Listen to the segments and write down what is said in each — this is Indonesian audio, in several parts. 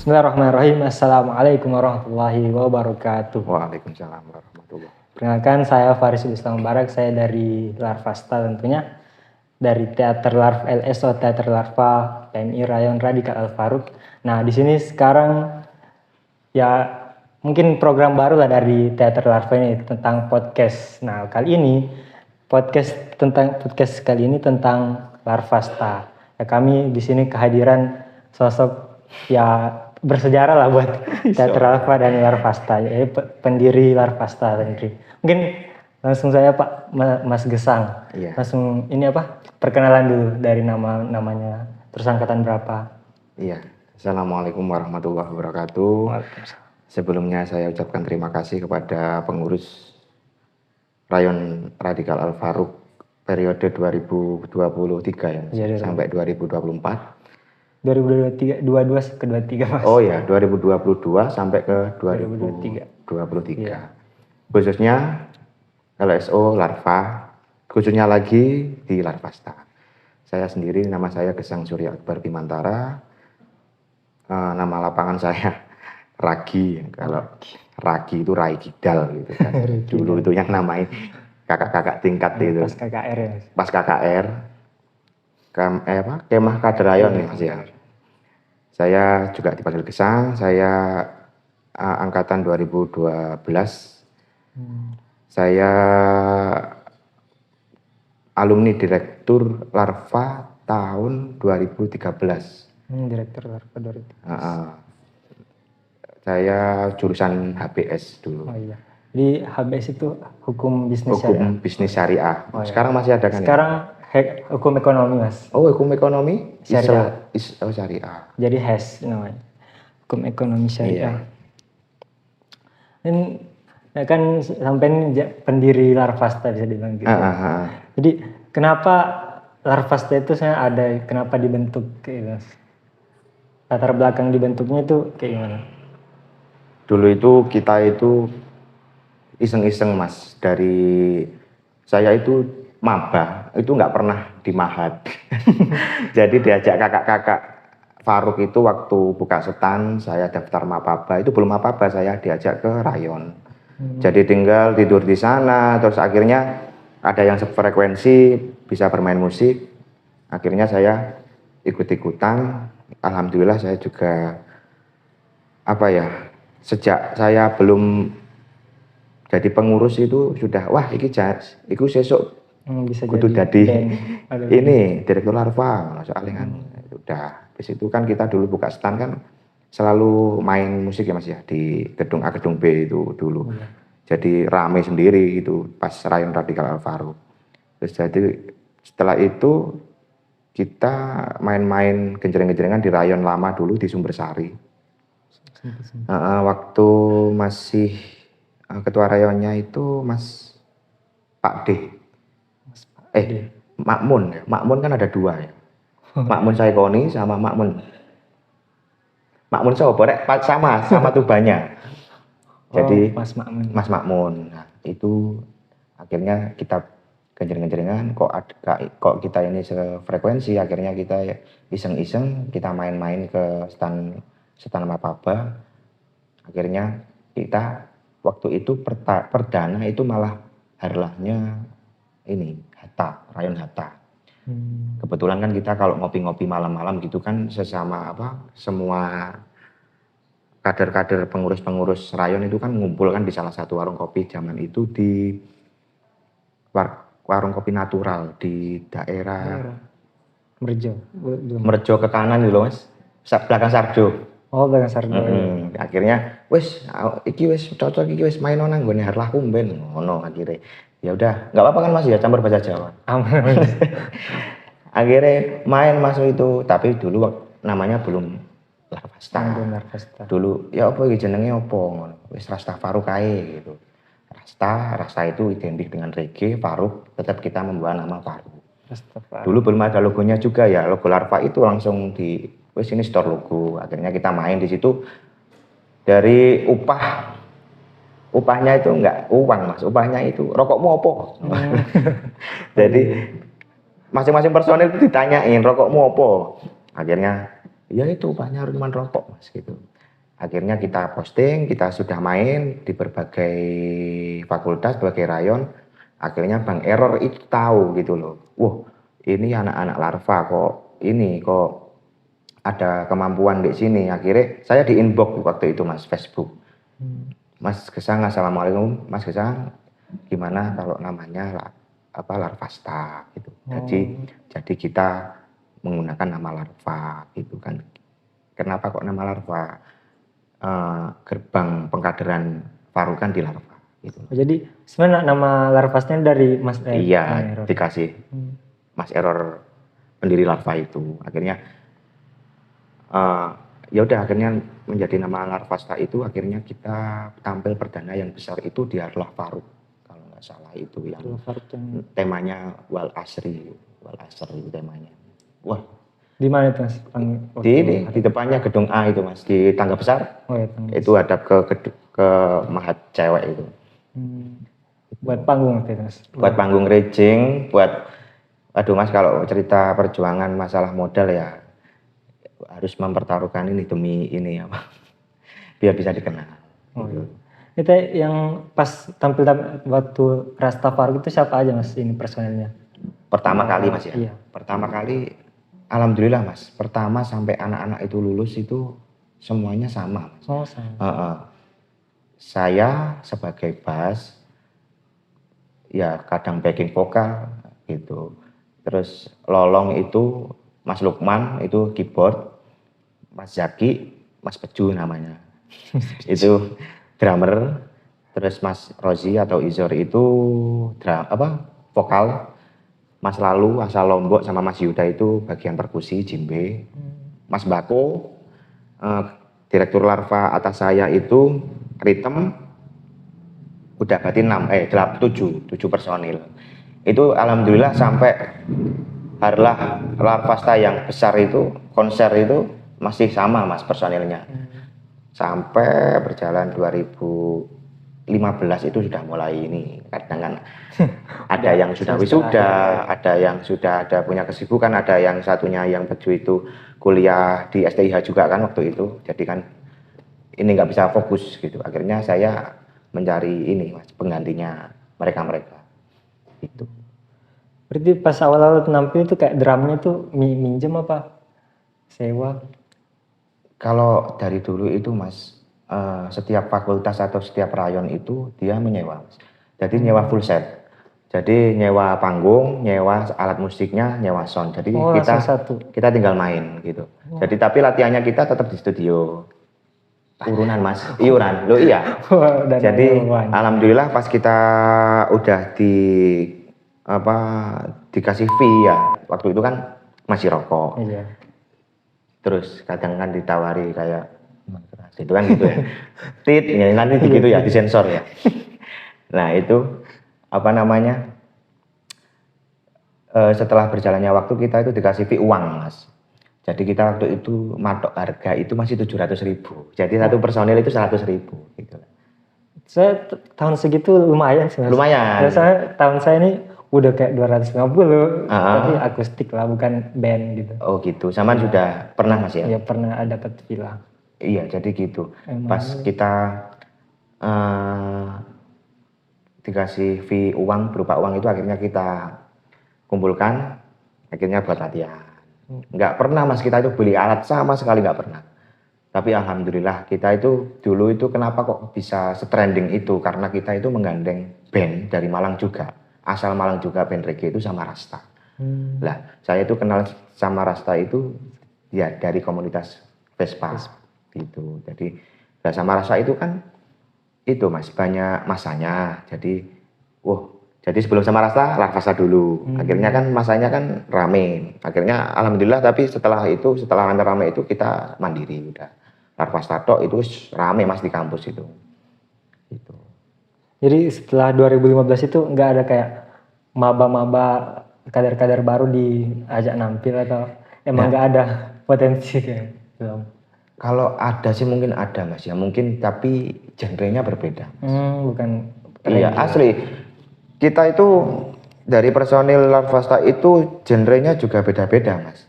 Bismillahirrahmanirrahim. Assalamualaikum warahmatullahi wabarakatuh. Waalaikumsalam warahmatullahi wabarakatuh. Perkenalkan, saya Farisul Islam Mubarak. Saya dari Larvasta tentunya. Dari Teater Larva LSO Teater Larva PMI Rayon Radikal Al-Faruq. Nah, di sini sekarang ya mungkin program baru lah dari Teater Larva ini tentang podcast. Nah, kali ini podcast kali ini tentang Larvasta. Ya, kami di sini kehadiran sosok ya bersejarah lah buat Teater Larva dan Larvasta, ya, pendiri Larvasta sendiri. Mungkin langsung saya Pak Mas Gesang. Iya. Langsung ini perkenalan dulu dari namanya, terus angkatan berapa? Iya. Assalamualaikum warahmatullahi wabarakatuh. Sebelumnya saya ucapkan terima kasih kepada pengurus Rayon Radikal Al-Faruq periode 2023 ya, sampai 2024. 2023 ke 23 Mas. Oh ya, 2022 sampai ke 2023. Iya. Khususnya LSO Larva, khususnya lagi di Larvasta. Saya sendiri, nama saya Gesang Surya Akbar Bimantara. Nama lapangan saya Ragi. Kalau Ragi itu Rai Kidal gitu kan. Dulu itu yang namanya kakak-kakak tingkat itu. Pas KKR ya. Pas KKR. Kemah Kader Rayon nih Mas ya. Saya juga dipanggil Gesang. Saya angkatan 2012. Saya alumni Direktur Larva tahun 2013. Direktur Larva 2013. Saya jurusan HBS dulu. Oh iya. Jadi HBS itu hukum bisnis syariah. Hukum bisnis syariah. Oh, iya. Sekarang masih ada kan? Sekarang hukum ekonomi Mas. Oh, hukum ekonomi syariah. Syariah. Jadi HES namanya. Hukum ekonomi syariah. Dan kan sampai pendiri Larvasta bisa dibilang gitu. Jadi kenapa Larvasta itu saya ada, kenapa dibentuk kayak gitu? Latar belakang dibentuknya itu kayak gimana? Dulu itu kita itu iseng-iseng Mas, dari saya itu maba, itu nggak pernah di Mahat. Jadi diajak kakak-kakak Faruq itu waktu buka setan, saya daftar mapaba, itu belum mapaba, saya diajak ke Rayon. Jadi tinggal tidur di sana, terus akhirnya ada yang sefrekuensi bisa bermain musik. Akhirnya saya ikut-ikutan. Alhamdulillah saya juga sejak saya belum jadi pengurus itu sudah iku sesuk bisa kudu jadi ini Direktur Larva soalnya kan udah. Habis itu kan kita dulu buka stand kan selalu main musik ya Mas ya, di gedung A gedung B itu dulu. Jadi rame sendiri itu pas Rayon Radikal Al-Faruq. Terus jadi setelah itu kita main-main genjreng-genjrengan di Rayon lama dulu di Sumbersari. Waktu masih ketua rayonnya itu Mas Pak D. Makmun kan ada dua ya. Makmun Saikoni sama Makmun Soborek sama tubanya. Jadi Mas Makmun. Nah, itu akhirnya kita genjreng-genjrengan kok kita ini sefrekuensi, akhirnya kita iseng-iseng kita main-main ke stand mapaba. Akhirnya kita waktu itu perdana itu malah harlahnya ini Rayon Hatta. Kebetulan kan kita kalau ngopi-ngopi malam-malam gitu kan sesama semua kader-kader pengurus-pengurus rayon itu kan ngumpul kan di salah satu warung kopi zaman itu di warung kopi natural di daerah Merjo ke kanan gitu Mas, belakang Sardo. Oh, belakang Sardo. Akhirnya iki cocok iki main nang nggone harlah kumben ngono akhirnya. Ya udah, enggak apa-apa kan Mas ya, campur bahasa Jawa. Akhirnya main masuk itu, tapi dulu namanya belum Larvasta. Dulu ya apa iki jenenge apa ngono. Wis Rasta Faruq ae gitu. Rasta itu identik dengan reggae, Faruq tetap kita membawa nama Faruq. Dulu belum ada logonya juga ya, logo Larva itu langsung ini store logo. Akhirnya kita main di situ. Dari upahnya itu enggak uang Mas, upahnya itu rokokmu apa? Jadi masing-masing personil itu ditanyain rokokmu apa. Akhirnya ya itu upahnya cuma rokok Mas gitu. Akhirnya kita posting, kita sudah main di berbagai fakultas, berbagai rayon. Akhirnya Bang Error itu tahu gitu loh. Wah, ini anak-anak larva kok ada kemampuan di sini. Akhirnya saya di inbox waktu itu Mas, Facebook. Mas Gesang, assalamualaikum Mas Gesang. Gimana kalau namanya Larvasta gitu. Jadi kita menggunakan nama larva gitu kan. Kenapa kok nama larva? Gerbang pengkaderan Farukan di larva gitu. Jadi sebenarnya nama larvasnya dari Mas Iya, Error. dikasih Mas Error pendiri larva itu. Akhirnya ya udah akhirnya menjadi nama Larvasta itu. Akhirnya kita tampil perdana yang besar itu di Arlah Faruk kalau nggak salah, itu yang temanya Wal Asri temanya. Wah, di mana itu Mas? Di depannya gedung A itu Mas, di tangga besar. Oh ya, itu hadap ke Mahat Cewek itu. Buat panggung itu Mas. Buat panggung rejing, aduh Mas, kalau cerita perjuangan masalah modal ya harus mempertaruhkan ini demi ini ya Pak. Biar bisa dikenal. Gitu. Itu yang pas tampil waktu Rasta Faruk itu siapa aja Mas ini personelnya? Pertama kali Mas ya? Iya. Pertama kali, alhamdulillah Mas, pertama sampai anak-anak itu lulus itu semuanya sama Mas. Oh sama. Saya sebagai bass, ya kadang backing vokal gitu. Terus Lolong itu Mas Lukman itu keyboard, Mas Zaki, Mas Peju namanya, itu drummer. Terus Mas Rozi atau Izor itu vokal. Mas Lalu asal Lombok sama Mas Yuda itu bagian perkusi, jimbe. Mas Bako, direktur larva atas saya itu rhythm. Udah berarti 7 personil. Itu alhamdulillah sampai Harlah Larvasta yang besar itu, konser itu masih sama Mas personilnya. Sampai berjalan 2015 itu sudah mulai ini, kadang kan ada yang sudah wisuda, ada yang sudah ada punya kesibukan, ada yang satunya yang Peju itu kuliah di STIH juga kan waktu itu. Jadi kan ini nggak bisa fokus gitu. Akhirnya saya mencari ini Mas, penggantinya mereka itu. Berarti pas awal-awal nampil itu kayak drumnya itu minjem apa sewa? Kalau dari dulu itu Mas, setiap fakultas atau setiap rayon itu dia menyewa Mas. Jadi nyewa full set. Jadi nyewa panggung, nyewa alat musiknya, nyewa sound. Jadi kita tinggal main gitu. Jadi tapi latihannya kita tetap di studio. Urunan Mas, iuran. Loh iya. Jadi alhamdulillah pas kita udah dikasih fee ya. Waktu itu kan masih rokok. Iya. Terus kadang kan ditawari kayak itu kan gitu ya. Tit, ya nanti gitu ya, disensor ya. Nah, itu setelah berjalannya waktu kita itu dikasih fee uang Mas. Jadi kita waktu itu matok harga itu masih 700.000. Jadi satu personil itu 100.000 gitu. Saya tahun segitu lumayan sih Mas. Lumayan. Saya tahun saya ini udah kayak 250, tapi akustik lah, bukan band gitu. Oh gitu, sama sudah pernah Mas ya? Iya pernah dapat villa. Iya jadi gitu. Pas kita dikasih fee uang, berupa uang itu akhirnya kita kumpulkan, akhirnya buat latihan. Nggak pernah Mas kita itu beli alat sama sekali, nggak pernah. Tapi alhamdulillah kita itu dulu itu kenapa kok bisa setrending itu, karena kita itu menggandeng band dari Malang juga. Asal Malang juga, band reggae itu sama Rasta. Lah saya itu kenal sama Rasta itu ya dari komunitas Vespa gitu. Jadi sama Rasta itu kan itu Mas banyak masanya. Jadi jadi sebelum sama Rasta, Larvasta dulu. Akhirnya kan masanya kan rame. Akhirnya alhamdulillah, tapi setelah rame-rame itu kita mandiri udah. Larvasta tok itu rame Mas di kampus itu. Gitu. Jadi setelah 2015 itu nggak ada kayak maba-maba kader-kader baru diajak nampil atau emang nggak ada potensi kayak belum? Kalau ada sih mungkin ada Mas ya, mungkin tapi genrenya berbeda. Bukan. Iya asli. Kita itu dari personil Larvasta itu genrenya juga beda-beda Mas.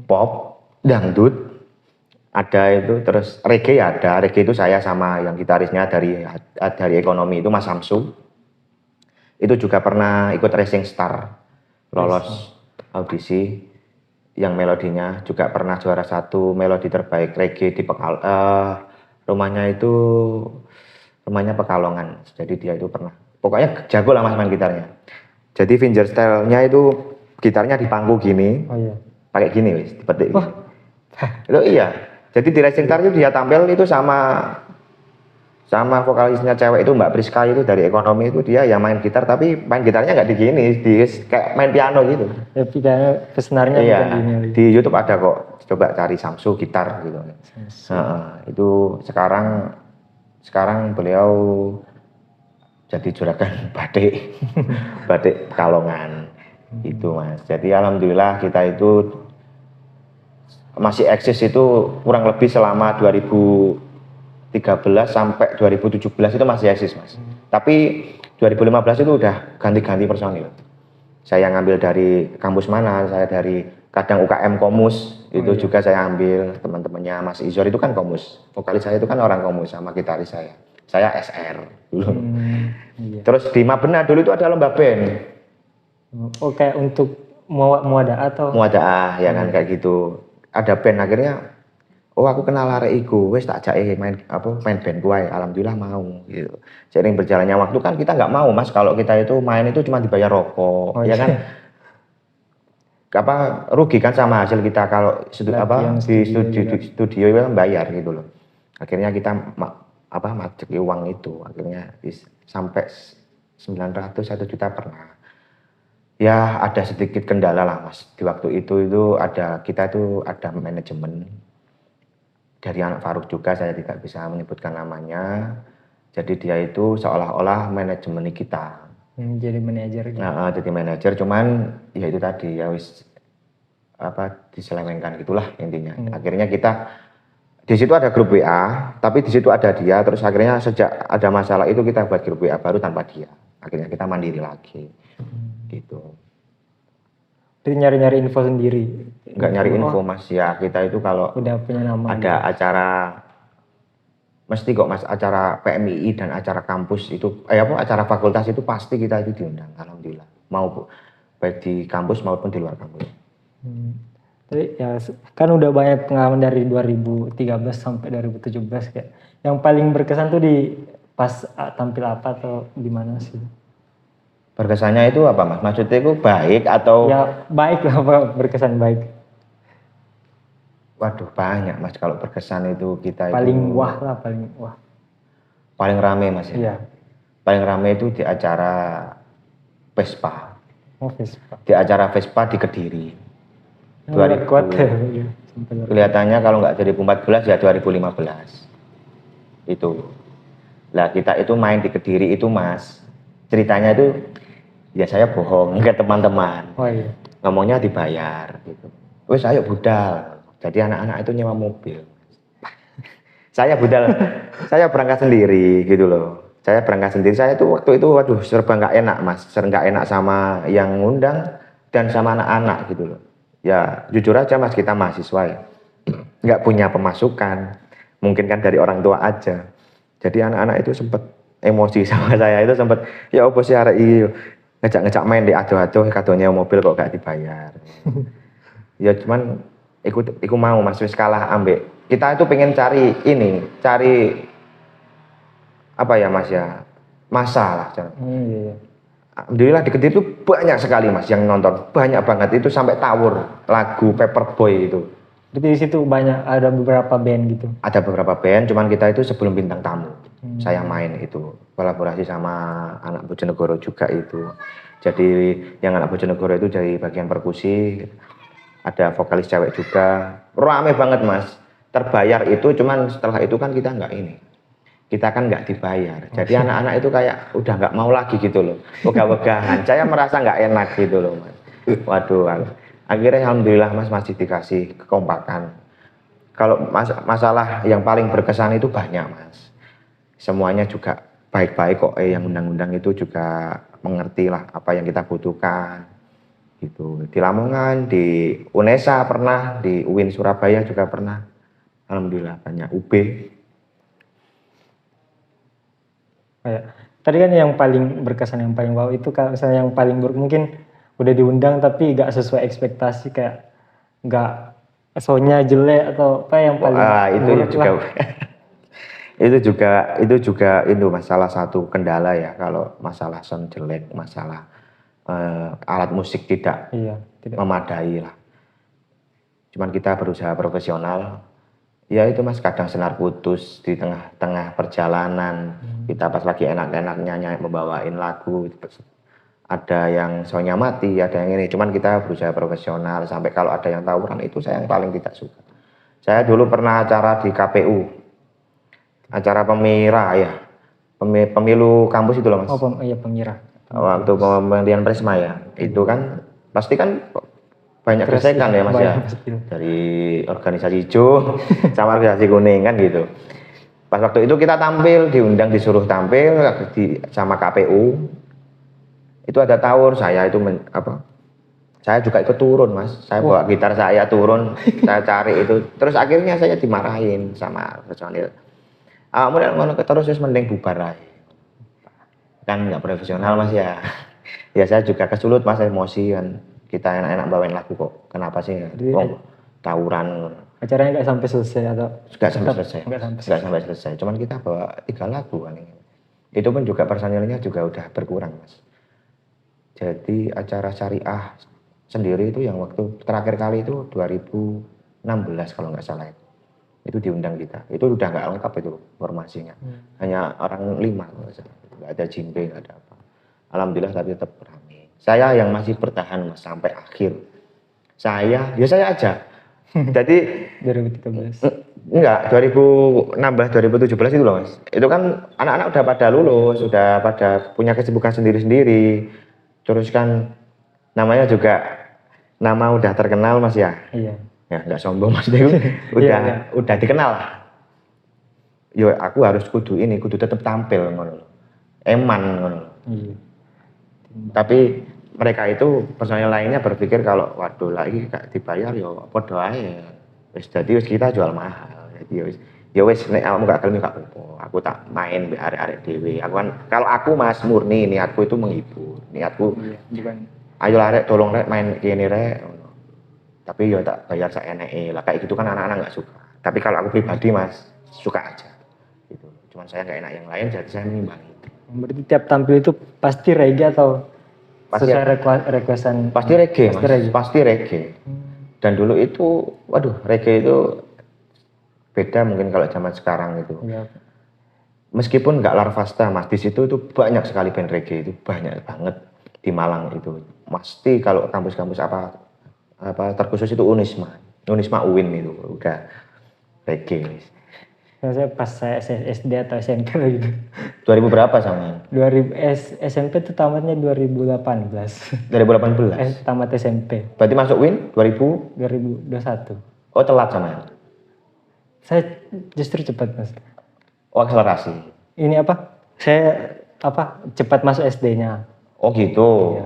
Pop, dangdut, ada itu, terus reggae ya ada. Reggae itu saya sama yang gitarisnya dari ekonomi itu Mas Samsu. Itu juga pernah ikut Racing Star, lolos audisi yang melodinya juga pernah juara 1 melodi terbaik reggae di rumahnya Pekalongan. Jadi dia itu pernah. Pokoknya jago lah Mas main gitarnya. Jadi fingerstyle-nya itu gitarnya di pangku gini. Oh iya. Pakai gini wis, dipetik. Itu iya. Jadi di Racing Star itu dia tampil itu sama vokalisnya cewek itu Mbak Priska itu dari ekonomi itu dia yang main gitar tapi main gitarnya nggak digini, kayak main piano gitu. Ya piano pesenarnya iya, bukan gini. Di YouTube ada kok. Coba cari Samsu gitar gitu. Itu sekarang beliau jadi juragan batik Pekalongan itu Mas. Jadi alhamdulillah kita itu masih eksis itu kurang lebih selama 2013 sampai 2017 itu masih eksis Mas. Tapi 2015 itu udah ganti-ganti personil. Saya ngambil dari kampus mana, saya dari kadang UKM Komus itu juga saya ambil, teman-temannya Mas Izor itu kan Komus. Vokalis saya itu kan orang Komus sama gitaris saya. Saya SR dulu. Iya. Terus di Mabena dulu itu ada lomba band. Oh kayak untuk muadaah atau? Muadaah ya kan kayak gitu. Ada band akhirnya, oh aku kenal arek iku, wes tak ajake main band kuwi, alhamdulillah mau gitu. Seiring berjalannya waktu kan kita nggak mau Mas kalau kita itu main itu cuma dibayar rokok, ya kan? Rugi kan sama hasil kita kalau di studio itu kan bayar gitu loh. Akhirnya kita majeki uang itu, akhirnya sampai 900 1 juta pernah. Ya ada sedikit kendala lah Mas. Di waktu itu kita ada manajemen dari anak Faruk juga, saya tidak bisa menyebutkan namanya. Jadi dia itu seolah-olah manajemen kita. Jadi manajer gitu. Nah, jadi manajer cuman ya itu tadi ya wis diselewengkan gitulah intinya. Akhirnya kita di situ ada grup WA, tapi di situ ada dia, terus akhirnya sejak ada masalah itu kita buat grup WA baru tanpa dia. Akhirnya kita mandiri lagi. Gitu. Jadi nyari-nyari info sendiri. Enggak nyari info Mas, ya kita itu kalau udah punya nama ada gitu. Acara mesti kok Mas, acara PMII dan acara kampus itu acara fakultas itu pasti kita itu diundang, alhamdulillah. Mau baik di kampus maupun di luar kampus. Jadi ya kan udah banyak pengalaman dari 2013 sampai 2017 kayak. Yang paling berkesan tuh di pas tampil apa atau di mana sih? Berkesannya itu apa Mas? Maksudnya itu baik atau? Ya baik lah, berkesan baik. Waduh banyak Mas kalau berkesan itu kita paling itu. Paling wah. Paling rame Mas ya? Iya. Paling rame itu di acara Vespa. Oh Vespa. Di acara Vespa di Kediri. 2000. Kelihatannya kalau nggak 2014 ya 2015. Itu. Lah kita itu main di Kediri itu Mas. Ceritanya itu ya saya bohong ke teman-teman. Oh iya. Ngomongnya dibayar gitu. Wes ayo budal. Jadi anak-anak itu nyewa mobil. Saya budal, saya berangkat sendiri gitu loh. Saya berangkat sendiri. Saya tuh waktu itu waduh serba nggak enak Mas. Serba nggak enak sama yang ngundang dan sama anak-anak gitu loh. Ya jujur aja Mas, kita mahasiswa ya. Nggak punya pemasukan. Mungkin kan dari orang tua aja. Jadi anak-anak itu sempat emosi sama saya, itu sempat ya opo sih arek iki ngejak-ngejak main di adoh-adoh kadonya mobil kok gak dibayar. Ya cuman ikut mau Mas wis kalah ambek. Kita itu pengen cari apa ya Mas ya? Masalah. Iya. Alhamdulillah di Kediri itu banyak sekali Mas yang nonton. Banyak banget itu sampai tawur lagu Paperboy itu. Jadi di situ ada beberapa band gitu. Ada beberapa band, cuman kita itu sebelum bintang tamu. Saya main itu kolaborasi sama anak Bojonegoro juga itu. Jadi yang anak Bojonegoro itu dari bagian perkusi, ada vokalis cewek juga. Rame banget Mas. Terbayar itu, cuman setelah itu kan kita kita kan nggak dibayar. Jadi anak-anak itu kayak udah nggak mau lagi gitu loh. Wegah-wegahan. Saya merasa nggak enak gitu loh Mas. Waduh. Akhirnya alhamdulillah Mas masih dikasih kekompakan. Kalau masalah yang paling berkesan itu banyak Mas. Semuanya juga baik-baik kok. Yang undang-undang itu juga mengerti lah apa yang kita butuhkan. Gitu. Di Lamongan, di UNESA pernah, di UIN Surabaya juga pernah. Alhamdulillah banyak UB. Kayak tadi kan yang paling berkesan, yang paling wow itu kalau misalnya yang paling buruk mungkin udah diundang tapi gak sesuai ekspektasi, kayak gak soundnya jelek atau apa yang paling itu buruk juga lah. itu juga itu masalah satu kendala ya, kalau masalah sound jelek, masalah alat musik tidak memadai lah. Cuman kita berusaha profesional. Ya itu Mas, kadang senar putus di tengah-tengah perjalanan. Kita pas lagi enak-enaknya membawain lagu, ada yang soundnya mati, ada yang ini. Cuman kita berusaha profesional, sampai kalau ada yang tawuran itu saya yang paling tidak suka. Saya dulu pernah acara di KPU, acara Pemira ya, pemilu kampus itu loh Mas. Oh iya, Pemira. Waktu pemilihan Presma ya, itu kan pasti kan banyak gesekan ya Mas ya, dari organisasi hijau sama organisasi kuning kan gitu. Pas waktu itu kita tampil, diundang, disuruh tampil sama KPU, itu ada tawur, saya itu saya juga ikut turun Mas, saya bawa gitar saya turun, saya cari itu, terus akhirnya saya dimarahin sama personil. Ngono terus mending bubar aja, kan nggak profesional Mas ya. Ya saya juga kesulut Mas, emosi kan. Kita enak-enak bawain lagu kok, kenapa sih tawuran? Acaranya nggak sampai selesai atau? Nggak sampai selesai. Cuman kita bawa 3 lagu kan. Itu pun juga personilnya juga udah berkurang Mas. Jadi acara syariah sendiri itu yang waktu terakhir kali itu 2016 kalau nggak salah itu diundang kita. Itu udah nggak lengkap itu formasinya. Hanya orang 5, nggak ada jimbe, nggak ada apa. Alhamdulillah tapi tetap ramai. Saya yang masih bertahan Mas sampai akhir. Saya aja. Jadi 2013. Enggak, 2016 2017 itu loh Mas. Itu kan anak-anak udah pada lulus, udah pada punya kesibukan sendiri-sendiri. Terus kan namanya juga udah terkenal Mas ya. Iya. Ya enggak sombong Mas itu. Udah dikenal. Yo aku harus kudu tetap tampil ngono. Eman ngono. Iya. Tapi mereka itu personil lainnya berpikir kalau waduh lagi gak dibayar yo podo ae. Wis kita jual mahal. Jadi wis nek kamu gak gelem gak apa-apa. Aku tak main mbek arek-arek dhewe. Aku kan kalau aku Mas murni niatku itu menghibur. Niatku ayo arek tolong rek main kene rek. Tapi yo tak bayar saeneke. Lah kayak gitu kan anak-anak gak suka. Tapi kalau aku pribadi Mas suka aja. Gitu. Cuman saya gak enak yang lain jadi saya mengimbangi. Berarti tiap tampil itu pasti reggae atau sesuai requestan? Pasti reggae Mas. Pasti reggae. Dan dulu itu reggae itu beda mungkin kalau zaman sekarang itu. Ya. Meskipun nggak Larvasta Mas, di situ itu banyak sekali band reggae, itu banyak banget di Malang itu. Pasti kalau kampus-kampus apa terkhusus itu Unisma UIN itu udah reggae. Saya pas saya SD atau SMP gitu. 2000 berapa sama? 2000 SMP itu tamatnya 2018. 2018? Tamat SMP. Berarti masuk WIN 2021. Oh telat sama? Saya justru cepat Mas. Oh akselerasi? Ini apa? Saya cepat masuk SD-nya. Oh gitu? Iya.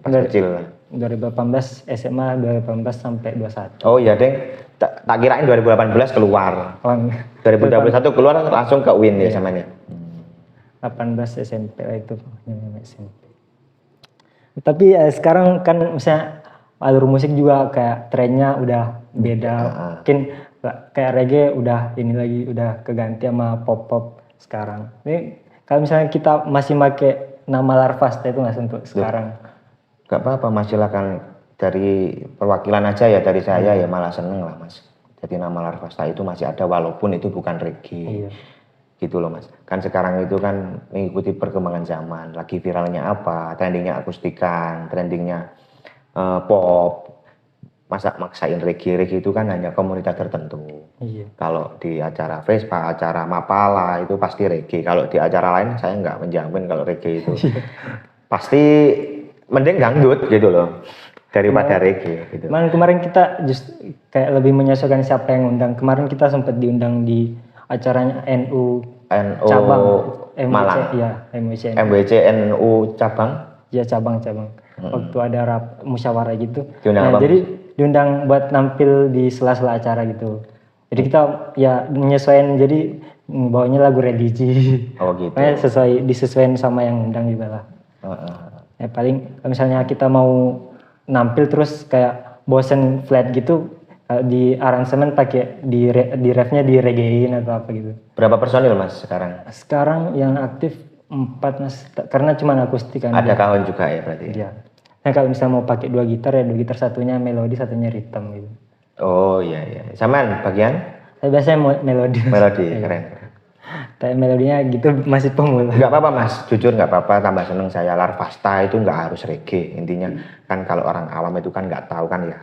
Pas kecil? 2018 SMA 2018 sampai 21. Oh iya deng. Tak kirain 2018 keluar. 2021 keluar langsung ke WIN ya samanya. 18 SMP lah itu SMP. Tapi sekarang kan misalnya alur musik juga kayak trennya udah beda. Mungkin kayak reggae udah udah keganti sama pop sekarang. Ini kalau misalnya kita masih pakai nama Larvasta itu nggak untuk sekarang? Gak apa-apa Mas, silakan. Dari perwakilan aja ya dari saya ya malah seneng lah Mas. Jadi nama Larvasta itu masih ada walaupun itu bukan reggae. Iya. Gitu loh Mas. Kan sekarang itu kan mengikuti perkembangan zaman. Lagi viralnya apa, trendingnya akustikan, trendingnya pop. Masa maksain reggae itu kan hanya komunitas tertentu. Iya. Kalau di acara Vespa, acara Mapala itu pasti reggae. Kalau di acara lain saya nggak menjamin kalau reggae itu. Pasti mending dangdut gitu loh. Daripada reggae gitu. Kemarin kita kayak lebih menyesuaikan siapa yang undang. Kemarin kita sempat diundang di acaranya NU cabang Malang. MWC NU cabang. Ya cabang. Waktu ada musyawarah gitu. Jadi diundang buat nampil di sela-sela acara gitu. Jadi kita ya menyesuaikan, jadi bawanya lagu religi. Oh gitu. Makanya disesuaikan sama yang undang juga lah. Ya paling kalau misalnya kita mau nampil terus kayak bosen flat gitu, di aransemen pakai di refnya di reggaein atau apa gitu. Berapa personil Mas sekarang? Sekarang yang aktif 4 Mas, karena cuma akustik kan. Ada kahon juga ya berarti? Iya. Nah kalau misalnya mau pakai 2 gitar ya 2 gitar, satunya melodi, satunya rhythm gitu. Oh iya iya. Samaan bagian? Saya biasanya melodi. Melodi, keren. Tapi melodinya gitu masih pemula. Enggak apa-apa Mas, jujur enggak apa-apa, tambah seneng saya. Larvasta itu enggak harus reggae. Intinya kan kalau orang awam itu kan enggak tahu kan ya.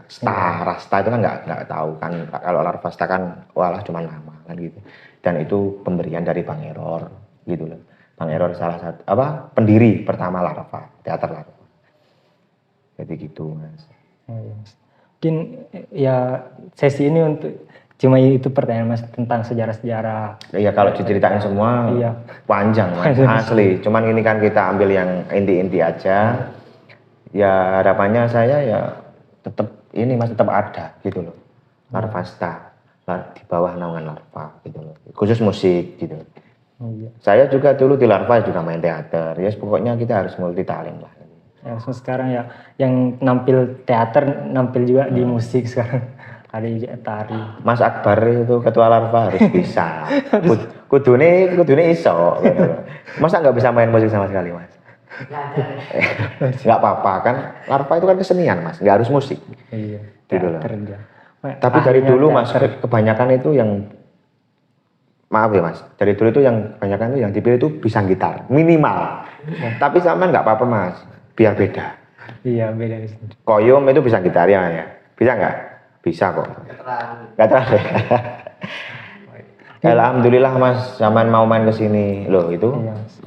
Rasta itu kan enggak tahu kan. Kalau Larvasta kan walah cuma nama kan gitu. Dan itu pemberian dari Bang Error gitu loh. Bang Error salah satu pendiri pertama Larva, teater Larva. Jadi gitu Mas. Mungkin ya sesi ini untuk cuma itu pertanyaan Mas tentang sejarah-sejarah. Iya kalau diceritain semua panjang Mas, asli. Cuman ini kan kita ambil yang inti-inti aja. Ya harapannya saya ya tetap ini Mas, tetap ada gitu loh. Larvasta di bawah naungan Larva gitu loh. Khusus musik gitu. Saya juga dulu di Larva juga main teater. Ya pokoknya kita harus multi talent lah. Ya sekarang ya yang nampil teater nampil juga di musik sekarang. Ada tari. Mas Akbar itu ketua Larva harus bisa. Kudune iso gitu. Masa nggak bisa main musik sama sekali Mas? Nggak apa-apa kan, Larva itu kan kesenian Mas, nggak harus musik. Iya. Gitu loh. Tapi Akhirnya dari dulu Mas, teater. kebanyakan itu yang maaf ya Mas, dari dulu itu yang kebanyakan itu yang dipilih itu bisa gitar minimal. Tapi sama nggak apa-apa Mas, biar beda. Iya beda. Koyom itu bisa gitar ya, bisa nggak? Bisa kok. Nggak terlalu. Alhamdulillah Mas, zaman mau main ke sini loh itu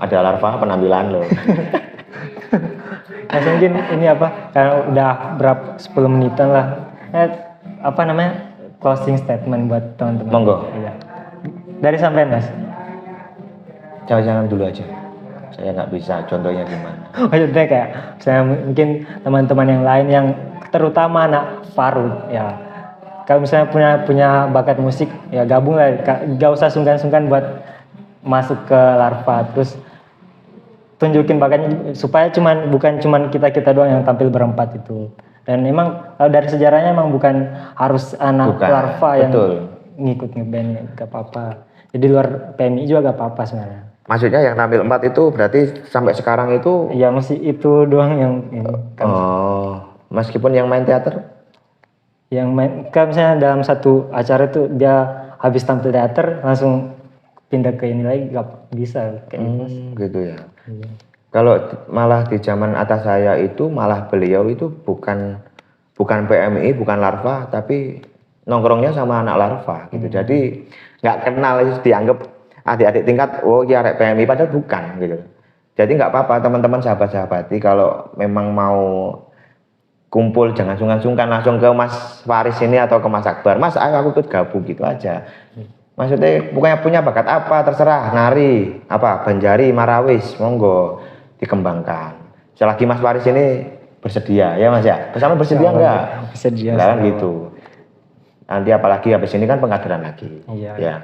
ada Larva penampilan loh. Mas mungkin ini apa? Karena udah berapa 10 menitan lah. Apa namanya? Closing statement buat teman-teman. Monggo. Iya. Dari sampean Mas. Jangan dulu aja. Saya nggak bisa contohnya gimana. Maksudnya kayak saya mungkin teman-teman yang lain yang terutama anak Farud ya. Kalau misalnya punya bakat musik ya gabung lah, gak usah sungkan-sungkan buat masuk ke Larva, terus tunjukin bakatnya supaya bukan cuman kita doang yang tampil berempat itu. Dan emang dari sejarahnya emang bukan harus anak Larva yang ngikut ngeband, gak apa-apa. Jadi luar PMI juga gak apa-apa sebenarnya. Maksudnya yang tampil 4 itu berarti sampai sekarang itu? Iya masih itu doang yang ini. Meskipun yang main teater? Yang main, kan misalnya dalam satu acara itu dia habis tampil teater langsung pindah ke ini lagi, gak bisa kayak gitu ya. Iya. Kalau malah di zaman atas saya itu malah beliau itu bukan PMI, bukan Larva, tapi nongkrongnya sama anak Larva gitu. Jadi nggak kenal, dianggap adik-adik tingkat, oh ya arek PMI, padahal bukan gitu. Jadi nggak apa-apa teman-teman sahabat-sahabati kalau memang mau kumpul jangan sungkan-sungkan langsung ke Mas Faris ini atau ke Mas Akbar. Mas ayo aku ikut gabung gitu aja. Maksudnya punya bakat apa terserah, nari, banjari, marawis, monggo dikembangkan. Selagi Mas Faris ini bersedia ya Mas ya. Bersama bersedia enggak? Bersedia. Kan gitu. Nanti apalagi habis ini kan pengkaderan lagi. Iya. Ya.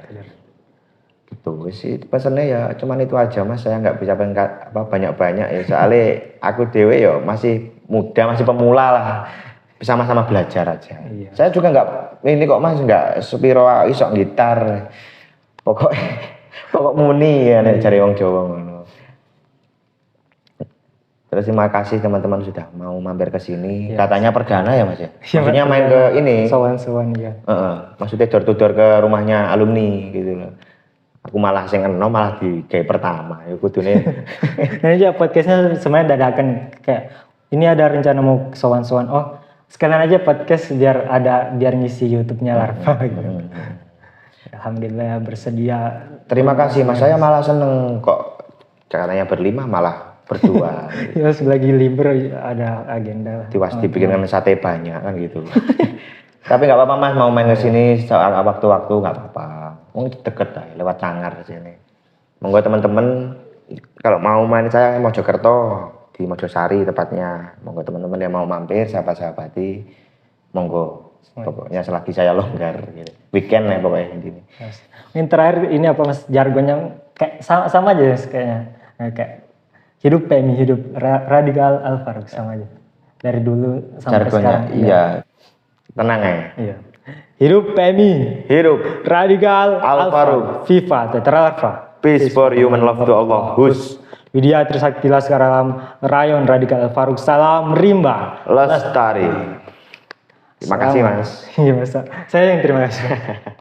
Gitu sih pesannya ya cuman itu aja Mas, saya nggak bisa banyak-banyak ya soalnya aku dewe ya masih muda, masih pemula lah, sama-sama belajar aja. Iya. Saya juga nggak ini kok Mas, nggak sepiro iso gitar, pokok muni ya nek cari wong Jawa ngono. Terus terima kasih teman-teman sudah mau mampir ke sini. Yes. Katanya perdana ya Mas ya? Maksudnya main ke ini. Sowan-sowan ya. Maksudnya door to door ke rumahnya alumni gitu loh. Aku malah sing enom malah di kayak pertama ya kudune. Nah aja podcastnya semuanya dadakan kayak ini ada rencana mau sowan-sowan. Oh sekalian aja podcast biar ngisi YouTube-nya Larva gitu. Alhamdulillah bersedia. Terima kasih Mas, saya malah seneng kok katanya berlima malah berdua. Ya lagi libur ada agenda. Tiwas dibikinkan sate banyak kan gitu. Tapi nggak apa-apa Mas, mau main ke sini soal waktu-waktu nggak apa-apa. Deket lah, lewat Cangar ke sini. Monggo teman-teman kalau mau main saya Mojokerto di Mojosari tepatnya. Monggo teman-teman yang mau mampir sahabat-sahabati, monggo. Pokoknya selagi saya longgar gitu. Weekend ya pokoknya intinya. Ini terakhir ini apa Mas, jargonnya kayak sama aja Mas, kayaknya. Nah, kayak hidup PMI, hidup Radikal Al-Faruq, sama aja. Dari dulu sampai Jargonnya, sekarang. iya. Tenang ya. Iya. Hidup PMI, Hidup Radikal Al-Faruq. Viva Tetra Larva. Peace for human love to Allah. Hus. Widya Trisakti Laskar Alam Rayon Radikal Al-Faruq. Salam Rimba Lestari. Terima kasih Mas. Iya Mas. Saya yang terima kasih.